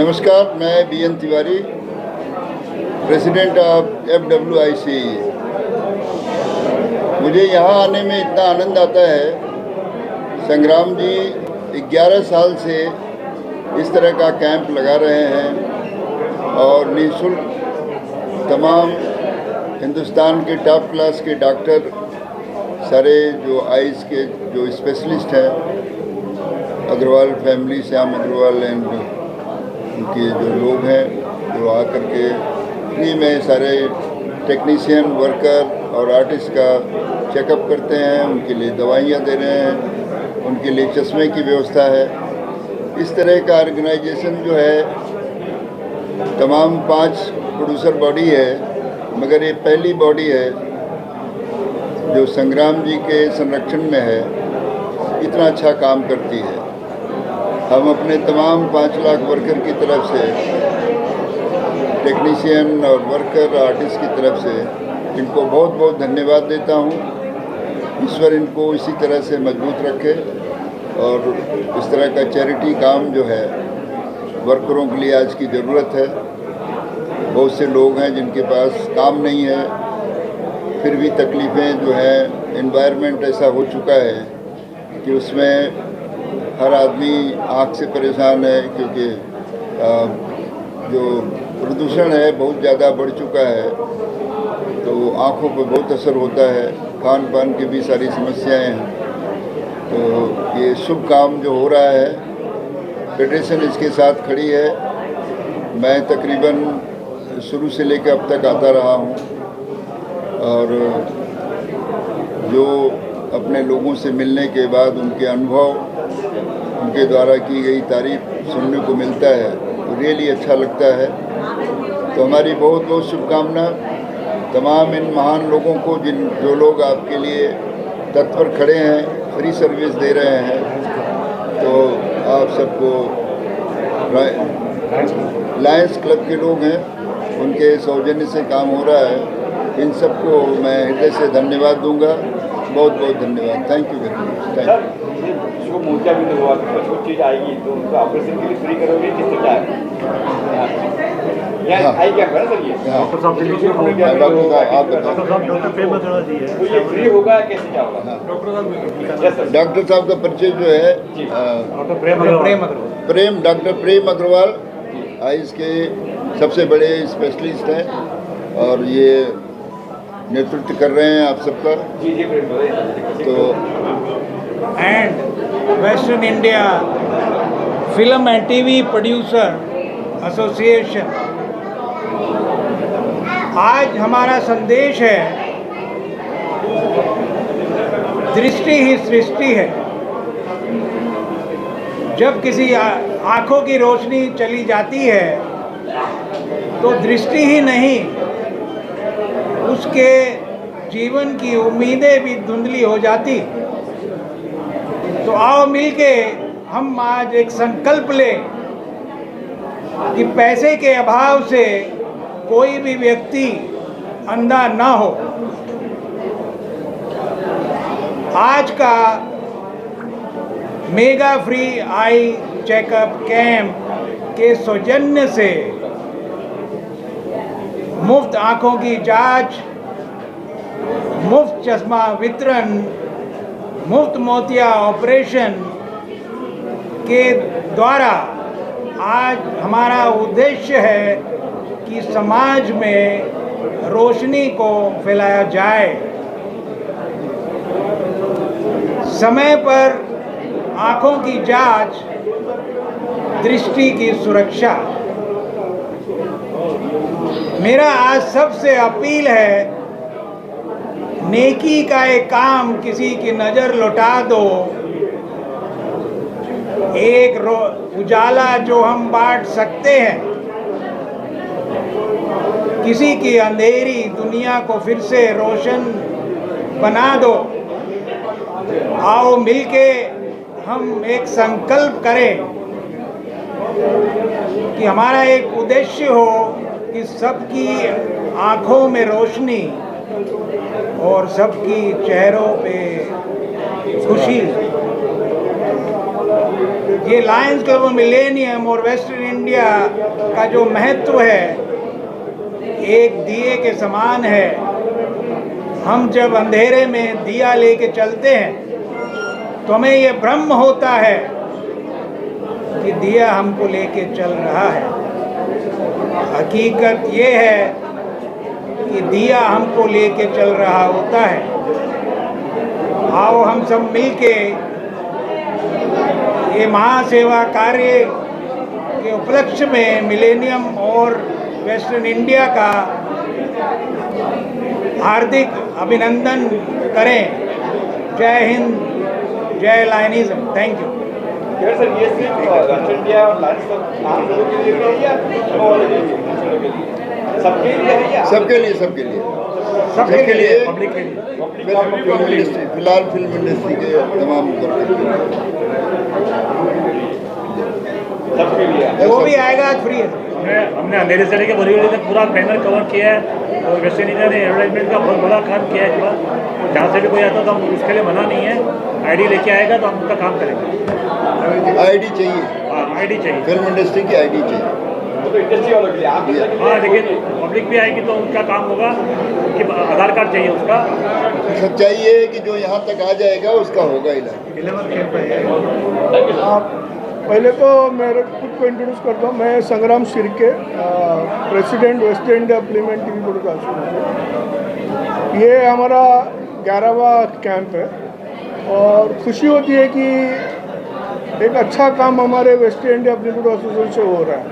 नमस्कार, मैं BN Tiwari, president of FWIC। मुझे यहाँ आने में इतना आनंद आता है। संग्राम जी 11 साल से इस तरह का कैंप लगा रहे हैं और निःशुल्क तमाम हिंदुस्तान के टॉप क्लास के डॉक्टर, सारे जो आइज़ के जो स्पेशलिस्ट हैं, अग्रवाल फैमिली, श्याम अग्रवाल एंड उनके जो लोग हैं, जो आकर के फ्री में सारे टेक्नीशियन, वर्कर और आर्टिस्ट का चेकअप करते हैं, उनके लिए दवाइयाँ दे रहे हैं, उनके लिए चश्मे की व्यवस्था है। इस तरह का ऑर्गेनाइजेशन जो है, तमाम 5 प्रोड्यूसर बॉडी है, मगर ये पहली बॉडी है जो संग्राम जी के संरक्षण में है, इतना अच्छा काम करती है। हम अपने तमाम 5 लाख वर्कर की तरफ से, टेक्नीशियन और वर्कर आर्टिस्ट की तरफ से इनको बहुत बहुत धन्यवाद देता हूँ। ईश्वर इनको इसी तरह से मजबूत रखे और इस तरह का चैरिटी काम जो है, वर्करों के लिए आज की ज़रूरत है। बहुत से लोग हैं जिनके पास काम नहीं है, फिर भी तकलीफ़ें जो है, एनवायरनमेंट ऐसा हो चुका है कि उसमें हर आदमी आँख से परेशान है, क्योंकि जो प्रदूषण है बहुत ज़्यादा बढ़ चुका है, तो आँखों पर बहुत असर होता है। खान पान की भी सारी समस्याएं हैं। तो ये शुभ काम जो हो रहा है, फेडरेशन इसके साथ खड़ी है। मैं तकरीबन शुरू से लेकर अब तक आता रहा हूँ और जो अपने लोगों से मिलने के बाद उनके अनुभव, उनके द्वारा की गई तारीफ सुनने को मिलता है, तो रियली अच्छा लगता है। तो हमारी बहुत बहुत शुभकामना तमाम इन महान लोगों को, जो लोग आपके लिए तत्पर खड़े हैं, फ्री सर्विस दे रहे हैं। तो आप सबको, लायंस क्लब के लोग हैं, उनके सौजन्य से काम हो रहा है। इन सबको मैं हृदय से धन्यवाद दूंगा। बहुत बहुत धन्यवाद। Thank you very much. Thank you. जिसको मोर्चा भी हुआ तो कुछ चीज़ आएगी तो उनको ऑपरेशन के लिए फ्री करोगे, किस तरह आई क्या कर सर? ये डॉक्टर साहब, तो ये फ्री होगा, कैसे क्या होगा? डॉक्टर साहब का परिचय जो है, डॉक्टर प्रेम अग्रवाल आइज़ के सबसे बड़े स्पेशलिस्ट हैं और ये नेतृत्व कर रहे हैं आप सबका। तो and western India film and TV producer association, आज हमारा संदेश है, दृष्टि ही सृष्टि है। जब किसी आँखों की रोशनी चली जाती है तो दृष्टि ही नहीं, उसके जीवन की उम्मीदें भी धुंधली हो जाती। तो आओ मिलके हम आज एक संकल्प लें कि पैसे के अभाव से कोई भी व्यक्ति अंधा ना हो। आज का mega free eye checkup camp के सौजन्य से मुफ्त आँखों की जांच, मुफ्त चश्मा वितरण, मुफ्त मोतिया ऑपरेशन के द्वारा आज हमारा उद्देश्य है कि समाज में रोशनी को फैलाया जाए। समय पर आँखों की जांच, दृष्टि की सुरक्षा। मेरा आज सबसे अपील है, नेकी का एक काम किसी की नज़र लौटा दो। एक उजाला जो हम बांट सकते हैं, किसी की अंधेरी दुनिया को फिर से रोशन बना दो। आओ मिलके हम एक संकल्प करें कि हमारा एक उद्देश्य हो कि सबकी आँखों में रोशनी और सबकी चेहरों पे खुशी। ये लायंस क्लब मिलेनियम और वेस्टर्न इंडिया का जो महत्व है एक दिए के समान है। हम जब अंधेरे में दिया लेके चलते हैं तो हमें ये भ्रम होता है कि दिया हमको लेके चल रहा है। हकीकत ये है कि दिया हमको लेके चल रहा होता है। आओ हम सब मिलके ये महासेवा कार्य के उपलक्ष्य में मिलेनियम और वेस्टर्न इंडिया का हार्दिक अभिनंदन करें। जय हिंद, जय लायनिज्म। Thank you. सर, ये सिर्फ वेस्टर्न इंडिया और लायंस क्लब आम लोगों के लिए है या सबके लिए है या सबके लिए? सबके लिए, सबके लिए, पब्लिक के लिए। फिलहाल फिल्म इंडस्ट्री के तमाम सबके लिए वो भी आएगा आज फ्री है। हमने अंधेरे से लेकर बोरीवली तक पूरा पैनल कवर किया है और वेस्टर्न इंडिया ने एडवर्टाइजमेंट का बहुत बड़ा काम किया है इस बार। जहाँ से भी कोई आता तो हम उसके लिए मना नहीं है। आईडी लेके आएगा तो हम उनका काम करेंगे। आईडी चाहिए? हाँ, आईडी चाहिए, फिल्म इंडस्ट्री की आईडी चाहिए। तो इंडस्ट्री वालों के लिए आप हाँ, लेकिन पब्लिक भी आएगी तो उनका काम होगा कि आधार कार्ड चाहिए उसका। सच्चाई ये है कि जो यहाँ तक आ जाएगा उसका होगा इलाज। पहले तो मैं खुद को इंट्रोड्यूस करता हूँ। मैं संग्राम Shirke, president waste India implement TV broadcast. ये हमारा 11वां कैंप है और खुशी होती है कि एक अच्छा काम हमारे वेस्ट इंडिया इम्प्लीमेंट एसोसिएशन से हो रहा है।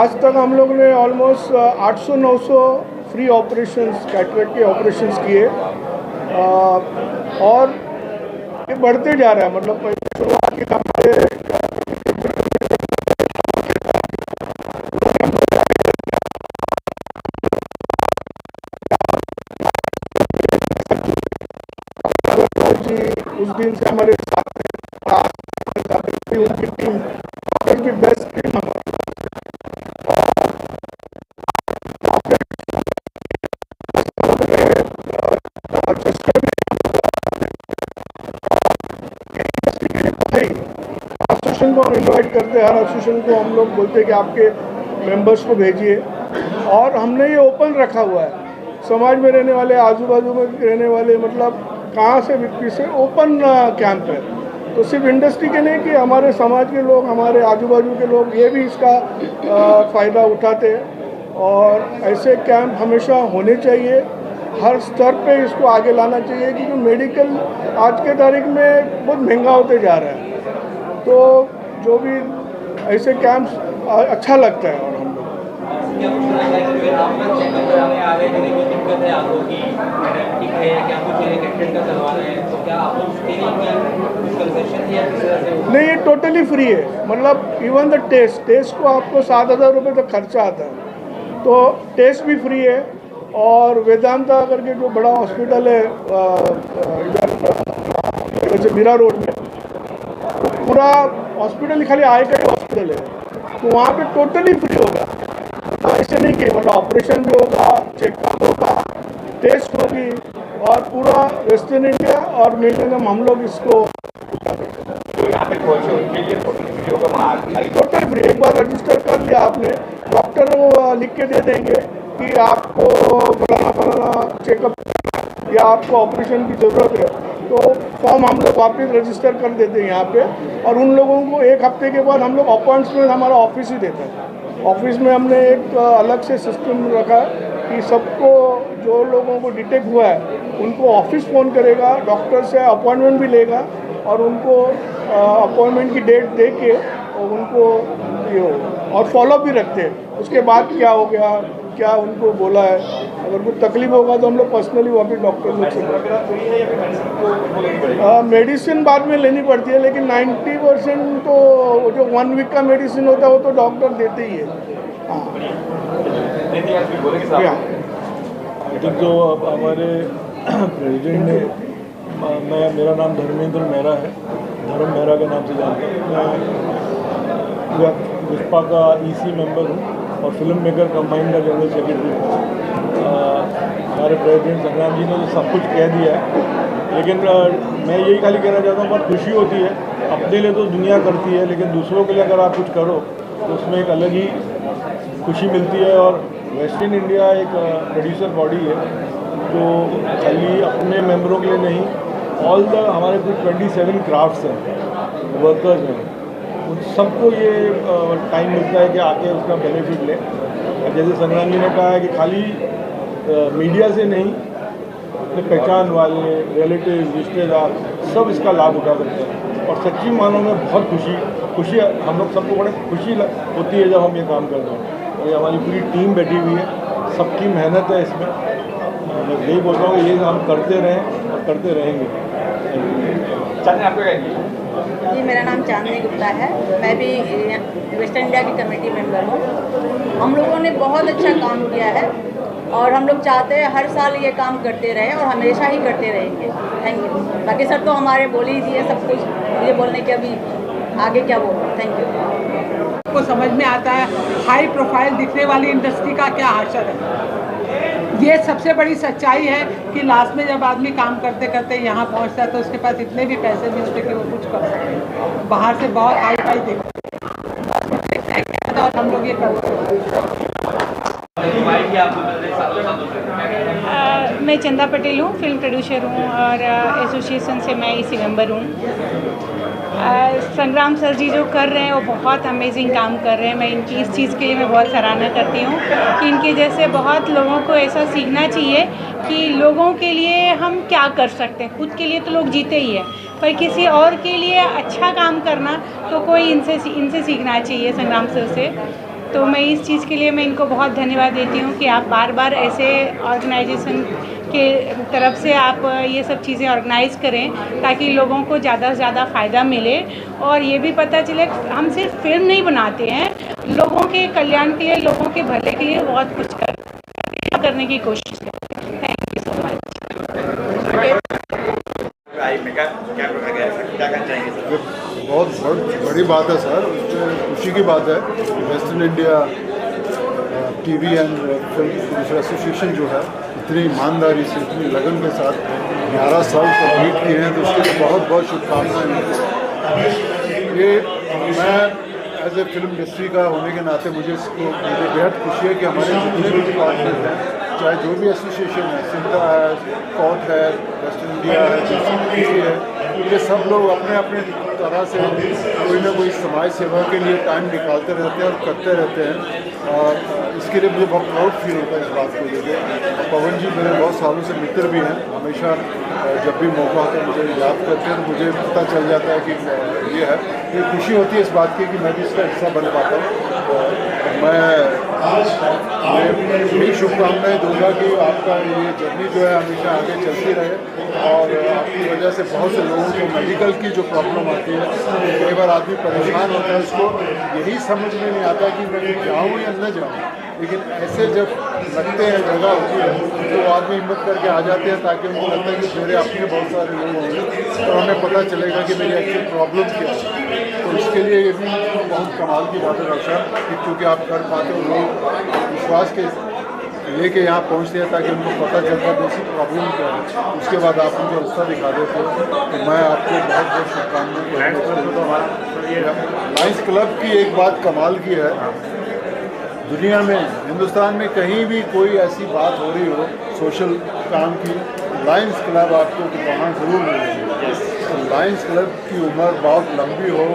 आज तक हम लोग ने ऑलमोस्ट 800-900 फ्री ऑपरेशंस, कैटरेक्ट के ऑपरेशंस किए और ये बढ़ते जा रहा है। मतलब पहले शुरुआत के काम उस दिन से हमारे साथ उनकी टीम की बेस्ट टीम एसोसिएशन को हम इन्वाइट करते हैं। हर एसोसिएशन को हम लोग बोलते हैं कि आपके मेंबर्स को भेजिए और हमने ये ओपन रखा हुआ है। समाज में रहने वाले, आजू बाजू में रहने वाले, मतलब कहाँ से व्यक्ति से ओपन कैंप है। तो सिर्फ इंडस्ट्री के नहीं कि हमारे समाज के लोग, हमारे आजू बाजू के लोग ये भी इसका फ़ायदा उठाते हैं और ऐसे कैंप हमेशा होने चाहिए। हर स्तर पे इसको आगे लाना चाहिए क्योंकि मेडिकल आज के तारीख में बहुत महंगा होते जा रहा है। तो जो भी ऐसे कैंप्स अच्छा लगता है। और हम नहीं, ये टोटली फ्री है। मतलब इवन द टेस्ट को आपको 7,000 रुपये तक खर्चा आता है, तो टेस्ट भी फ्री है। और वेदांता करके जो बड़ा हॉस्पिटल है इधर मीरा रोड में, पूरा हॉस्पिटल खाली आय का हॉस्पिटल है, तो वहाँ पे टोटली फ्री होगा। तो ऐसे नहीं कि मतलब ऑपरेशन भी होगा, चेकअप होगा, टेस्ट होगी और पूरा वेस्टर्न इंडिया और मिलेनियम हम लोग इसको टोटल फ्री। एक बार रजिस्टर कर लिया आपने, डॉक्टर वो लिख के दे देंगे कि आपको फलाना चेकअप या आपको ऑपरेशन की ज़रूरत है, तो फॉर्म हम लोग वापस रजिस्टर कर देते हैं यहाँ पे। और उन लोगों को 1 हफ्ते के बाद हम लोग अपॉइंटमेंट हमारा ऑफिस ही देता है। ऑफिस में हमने एक अलग से सिस्टम रखा है कि सबको, जो लोगों को डिटेक्ट हुआ है उनको ऑफिस फ़ोन करेगा, डॉक्टर से अपॉइंटमेंट भी लेगा और उनको अपॉइंटमेंट की डेट दे के और उनको ये और फॉलोअप भी रखते हैं। उसके बाद क्या हो गया, क्या उनको बोला है, अगर कुछ तकलीफ होगा तो हम लोग पर्सनली वहाँ पे डॉक्टर लोग से मेडिसिन बाद में लेनी पड़ती है, लेकिन 90% तो जो 1 वीक का मेडिसिन होता है वो तो डॉक्टर देते ही है। हाँ, जो हमारे प्रेसिडेंट ने, मेरा नाम धर्मेंद्र मेहरा है, धर्म मेहरा के नाम से जानते हैं। मैं विस्पा का EC मेंबर हूँ और फिल्म मेकर कंबाइन का जनरल सेक्रेटरी हूँ। हमारे प्रेसिडेंट संग्राम जी ने तो सब कुछ कह दिया है, लेकिन मैं यही खाली कहना चाहता हूँ, बहुत खुशी होती है। अपने लिए तो दुनिया करती है, लेकिन दूसरों के लिए अगर आप कुछ करो तो उसमें एक अलग ही खुशी मिलती है। और वेस्टर्न इंडिया एक प्रोड्यूसर बॉडी है जो खाली अपने मेंबरों के लिए नहीं, ऑल द हमारे कुछ 27 क्राफ्ट्स हैं, वर्कर्स हैं, उन सबको ये टाइम मिलता है कि आके उसका बेनिफिट लें। जैसे संग्राम जी ने कहा है कि खाली मीडिया से नहीं, अपने पहचान वाले रिलेटिव रिश्तेदार सब इसका लाभ उठा सकते हैं। और सच्ची मानों में बहुत खुशी हम लोग सबको बड़े खुशी होती है जब हम ये काम करते हैं। और ये हमारी पूरी टीम बैठी हुई है, सबकी मेहनत है इसमें। मैं यही बोल रहा हूँ ये हम करते रहें और करते रहेंगे। चांदनी आपको क्या जी, मेरा नाम चांदनी गुप्ता है। मैं भी वेस्टर्न इंडिया की कमेटी मेंबर हूँ। हम लोगों ने बहुत अच्छा काम किया है और हम लोग चाहते हैं हर साल ये काम करते रहें और हमेशा ही करते रहेंगे। Thank you. बाकी सर तो हमारे बोल ही दिए सब कुछ, मुझे बोलने के अभी आगे क्या बोलूँ। Thank you. को समझ में आता है हाई प्रोफाइल दिखने वाली इंडस्ट्री का क्या हाशर है। ये सबसे बड़ी सच्चाई है कि लास्ट में जब आदमी काम करते करते यहाँ पहुँचता है तो उसके पास इतने भी पैसे मिलते कि वो कुछ कर सके। बाहर से बहुत हाई फाई देखते हैं और हम लोग ये करते हैं। मैं चंदा पटेल हूँ, फिल्म प्रोड्यूसर हूँ और एसोसिएशन से मैं इसी मेंबर हूँ। संग्राम सर जी जो कर रहे हैं वो बहुत अमेजिंग काम कर रहे हैं। मैं इनकी इस चीज़ के लिए मैं बहुत सराहना करती हूँ कि इनके जैसे बहुत लोगों को ऐसा सीखना चाहिए कि लोगों के लिए हम क्या कर सकते हैं। खुद के लिए तो लोग जीते ही हैं, पर किसी और के लिए अच्छा काम करना तो कोई इनसे सीखना चाहिए संग्राम सर से। तो मैं इस चीज़ के लिए मैं इनको बहुत धन्यवाद देती हूँ कि आप बार बार ऐसे ऑर्गेनाइजेशन के तरफ से आप ये सब चीज़ें ऑर्गेनाइज़ करें ताकि लोगों को ज़्यादा से ज़्यादा फ़ायदा मिले और ये भी पता चले हम सिर्फ फिल्म नहीं बनाते हैं, लोगों के कल्याण के लिए, लोगों के भले के लिए बहुत कुछ करने की कोशिश करते हैं। Thank you so much. बहुत बड़ी बात है सर, खुशी की बात है। Western India TV and film producer association जो है इतनी ईमानदारी से, इतनी लगन के साथ 11 साल कंप्लीट किए हैं, तो उसके लिए बहुत बहुत शुभकामनाएं। ये मैं एज ए फिल्म इंडस्ट्री का होने के नाते मुझे बेहद खुशी है कि हमारे जितने भी पार्टनर हैं, चाहे जो भी एसोसिएशन है, सिंधा है, कॉट है, वेस्टर्न इंडिया है, JCPC है, ये सब लोग अपने अपने तरह से कोई ना कोई समाज सेवा के लिए टाइम निकालते रहते हैं और करते रहते हैं। और इसके लिए मुझे बहुत प्राउड फील होता है इस बात को लेकर। पवन जी मेरे बहुत सालों से मित्र भी हैं, हमेशा जब भी मौका होता है मुझे याद करते हैं, तो मुझे पता चल जाता है कि ये है। ये खुशी होती है इस बात की कि मैं भी इसका हिस्सा बन पाता हूँ। मैं यही शुभकामनाएं दूंगा कि आपका ये जर्नी जो है हमेशा आगे चलती रहे और आपकी वजह से बहुत से लोगों को मेडिकल की जो प्रॉब्लम आती है, कई बार आदमी परेशान होता है, उसको यही समझ में नहीं आता कि मैं जाऊँ या न जाऊँ, लेकिन ऐसे जब लगते हैं जगह होती है तो आदमी हिम्मत करके आ जाते हैं, ताकि उनको लगता है कि मेरे अपने बहुत सारे लोग होंगे और हमें पता चलेगा कि मेरी एक्चुअल प्रॉब्लम क्या है। तो इसके लिए ये भी बहुत कमाल की बात है रक्षा कि क्योंकि आप कर पाते हो, लोग विश्वास के लेके यहाँ पहुँचते हैं ताकि उनको पता चलता है कि प्रॉब्लम क्या है, उसके बाद आप उनको रास्ता दिखा देते हो। तो मैं आपको बहुत बहुत शुभकामनाएं। लायंस क्लब की एक बात कमाल की है, दुनिया में, हिंदुस्तान में कहीं भी कोई ऐसी बात हो रही हो सोशल काम की, लायंस क्लब आपको वहाँ ज़रूर मिलेगी। तो लायंस क्लब की उम्र बहुत लंबी हो,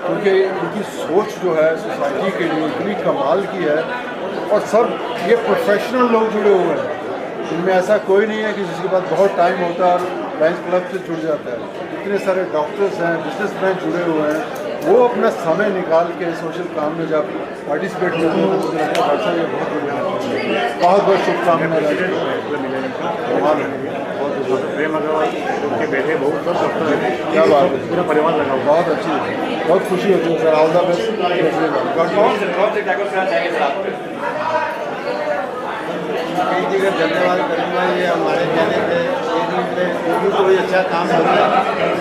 क्योंकि उनकी सोच जो है सोसाइटी के लिए इतनी कमाल की है और सब ये प्रोफेशनल लोग जुड़े हुए हैं। इनमें ऐसा कोई नहीं है कि जिसके पास बहुत टाइम होता है और लायंस क्लब से जुड़ जाता है। इतने सारे डॉक्टर्स हैं, बिजनेसमैन जुड़े हुए हैं, वो अपना समय निकाल के सोशल काम में जब पार्टिसिपेट करते हैं तो मुझे लगता है ये बहुत बढ़िया है। बहुत बहुत शुभकामनाएं। प्रेम अग्रवाल के बेटे बहुत सब डॉक्टर है, क्या बात है, पूरा परिवार लगा हुआ, बहुत अच्छी है, बहुत खुशी होती है सर। All the best. कई जगह धन्यवाद करूँगा, ये हमारे कहने पे जो भी कोई अच्छा काम होता है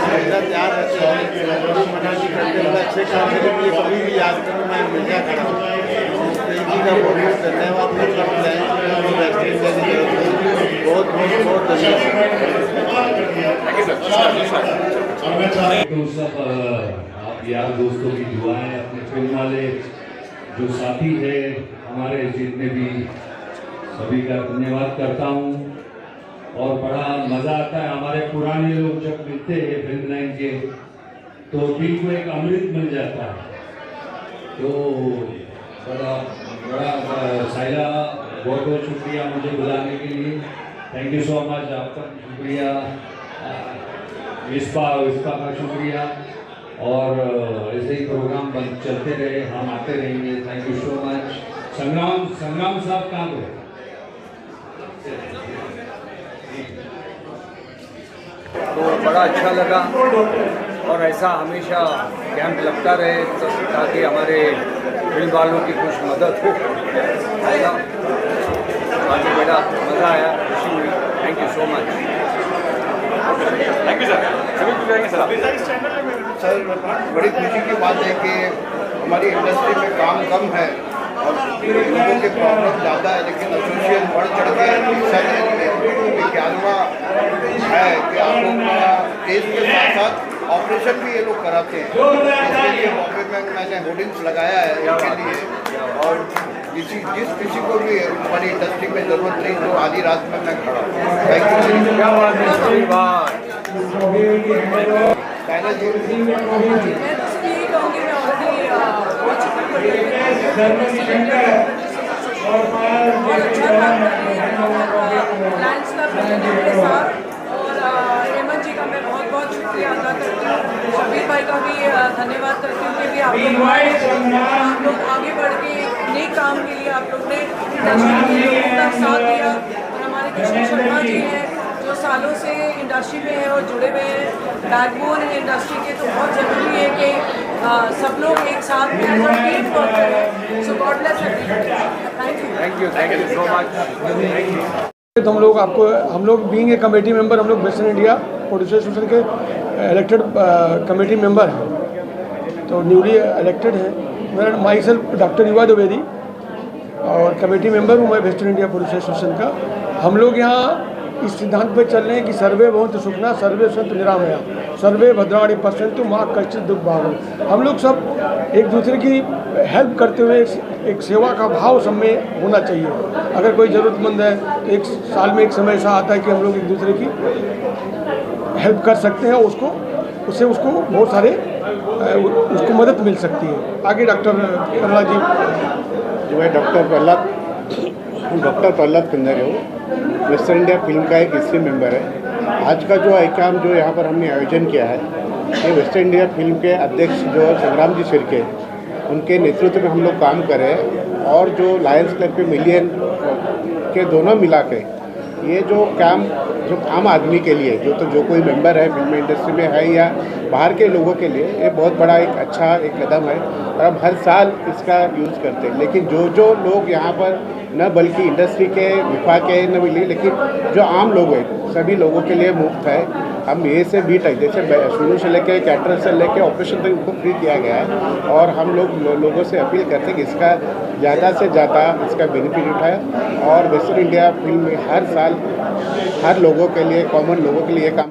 हमेशा तैयार रहते हैं, कभी मना नहीं करते, हुए अच्छे काम के लिए कभी भी याद करूँ मैं हमेशा खड़ा हूँ। कई जी का बहुत बहुत धन्यवाद करता हूँ। बहुत बहुत बहुत धन्यवाद। तो सब आप यार दोस्तों की दुआएं, अपने फिल्म वाले जो साथी है हमारे, जितने भी, सभी का धन्यवाद करता हूँ। और बड़ा मज़ा आता है, हमारे पुराने लोग जब मिलते हैं फिल्म लाइन के तो दिल को एक अमृत मिल जाता है। तो बड़ा साइला, बहुत बहुत शुक्रिया मुझे बुलाने के लिए, थैंक यू सो मच। आपका शुक्रिया, विस्पा का शुक्रिया, और ऐसे ही प्रोग्राम चलते रहे, हम आते रहेंगे। Thank you so much. संग्राम साहब कहाँ गए? तो बड़ा अच्छा लगा, और ऐसा हमेशा कैंप लगता रहे ताकि हमारे फिल्म वालों की कुछ मदद हो। बाकी बड़ा मज़ा आया, खुशी हुई। Thank you so much. Thank you sir. सभी कुछ करेंगे सर। बड़ी खुशी की बात है कि हमारी इंडस्ट्री में काम कम है और लोगों के प्रॉब्लम ज़्यादा है, लेकिन एसोसिएशन बढ़ चढ़ के हिस्सा लेंगे। 11वां है कि आप लोग टेस्ट के साथ साथ ऑपरेशन भी ये लोग कराते हैं। इसके लिए बॉम्बे में मैंने होर्डिंग्स लगाया है इसके लिए, और जिस किसी को भी हमारी इंडस्ट्री में ज़रूरत नहीं तो आधी रात में मैं खड़ा हूँ। Thank you. पहले हेमंत जी का मैं बहुत बहुत शुक्रिया अदा करती हूँ। शबीर भाई का भी धन्यवाद करती हूँ कि आप लोग आगे बढ़ के नए काम के लिए आप लोग ने इंडस्ट्री का साथ दिया। और हमारे कृष्ण शर्मा जी हैं जो सालों से इंडस्ट्री में है और जुड़े हुए हैं, बैकबोन है इंडस्ट्री के। तो बहुत ज़रूरी है कि सब लोग एक साथ में एज अ टीम वर्क करें। So God bless everyone. Thank you so much. तो हम लोग बीइंग ए कमेटी मेंबर, हम लोग वेस्टर्न इंडिया प्रोड्यूसर एसोसिएशन के इलेक्टेड कमेटी मेंबर हैं, तो न्यूली इलेक्टेड है। मैं माई सेल्फ डॉक्टर युवा द्विवेदी और कमेटी मेंबर हूँ मैं वेस्टर्न इंडिया प्रोड्यूसर एसोसिएशन का। हम लोग यहाँ इस सिद्धांत पर चल रहे हैं कि सर्वे भवन्तु सुखिनः, सर्वे सन्तु निरामया, सर्वे भद्राणि पश्यन्तु मा कश्चित् दुर्भाग्यम्। हम लोग सब एक दूसरे की हेल्प करते हुए एक सेवा का भाव सब में होना चाहिए। अगर कोई ज़रूरतमंद है तो एक साल में एक समय ऐसा आता है कि हम लोग एक दूसरे की हेल्प कर सकते हैं, उससे उसको बहुत सारे उसको मदद मिल सकती है। आगे डॉक्टर प्रहलाद जी। जो है डॉक्टर प्रहलाद पिंदर है, वो वेस्टर्न इंडिया फिल्म का एक हिस्ट्री मेंबर है। आज का जो आइकाम जो यहाँ पर हमने आयोजन किया है, ये वेस्टर्न इंडिया फिल्म के अध्यक्ष जो संग्राम जी शिर्के, उनके नेतृत्व में हम लोग काम कर रहे हैं। और जो लायंस क्लब के मिलियन के दोनों मिला के ये जो काम जो आम आदमी के लिए जो कोई मेंबर है फिल्म इंडस्ट्री में है या बाहर के लोगों के लिए, ये बहुत बड़ा एक अच्छा एक कदम है। और हम हर साल इसका यूज़ करते हैं। लेकिन जो लोग यहाँ पर न बल्कि इंडस्ट्री के विभाग के न मिली, लेकिन जो आम लोग हैं सभी लोगों के लिए मुफ्त है। हम ए से बी तक, जैसे शुरू से लेके कैटरर से लेके ऑपरेशन तक उनको फ्री किया गया है। और हम लोगों से अपील करते हैं कि इसका ज़्यादा से ज़्यादा इसका बेनिफिट उठाए। और वेस्टर्न इंडिया फिल्म में हर साल हर लोगों के लिए, कॉमन लोगों के लिए काम